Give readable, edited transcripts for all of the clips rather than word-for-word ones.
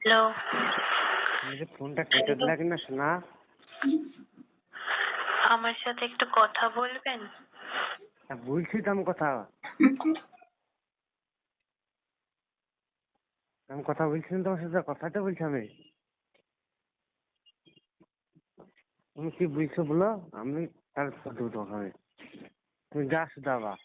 Hello. তুমি যে ফোনটা কেটে দিলা কিনা শোনা? আমার সাথে একটু কথা বলবেন? বলছি তো আমি কথা বলছি না তোমার সাথে, কথাটা বলছি আমি। তুমি কি বলছো বলো, আমি তার দেবো তোমাকে আমি। তুমি যা শুধু আবার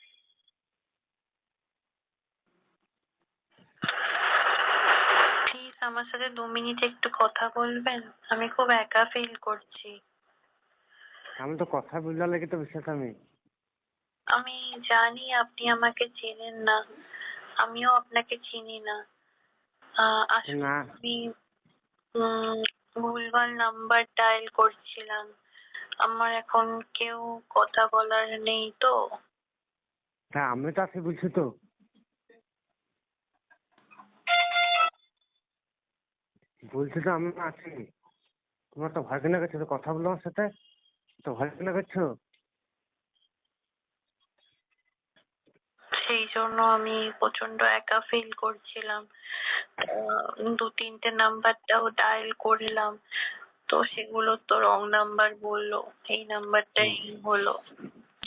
প্লিজ আমার সাথে 2 মিনিট একটু কথা বলবেন? আমি খুব একা ফিল করছি। আমি তো কথা বুঝলা লেগে তো বিশ্বাস আমি। আমি জানি আপনি আমাকে চেনেন না, আমিও আপনাকে চিনি না। আসলে না, আমি ভুলভাল নাম্বার ডায়াল করছিলাম। আমার এখন কেউ কথা বলার নেই তো। তা আমি তো আছি বলছি তো। বলছি তো আমি আছি। তোমার তো ভয় কেনা করছো কথা বলো আমার সাথে, তো ভয় কেনা করছো? সেই জন্য আমি প্রচন্ড একা ফিল করছিলাম। 2-3টে নাম্বারটাও ডায়াল করলাম, তো সেগুলো তো রং নাম্বার বললো। এই নাম্বারটাই হলো।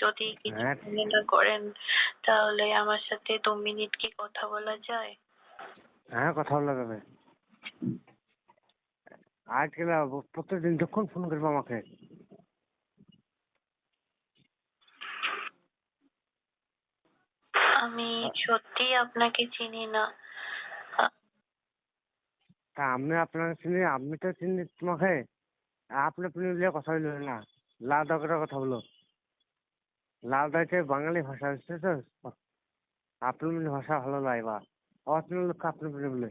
যদি কিছু হ্যাঁ মনে না করেন তাহলে আমার সাথে 2 মিনিট কি কথা বলা যায়? হ্যাঁ, কথা বলা যাবে। আজকে না, প্রত্যেকদিন যখন ফোন করবো আমাকে। আমি সত্যি আপনাকে চিনি না। তা আমি আপনাকে চিনি, আমি তো চিনি তোমাকে। আপনি নিয়ে কথা বললো না, লাদা করে কথা বলো। লাদা হচ্ছে বাঙালি ভাষা, বুঝছো তো? আপনার ভাষা ভালো লাগবা, অন্য লোক আপনি বলে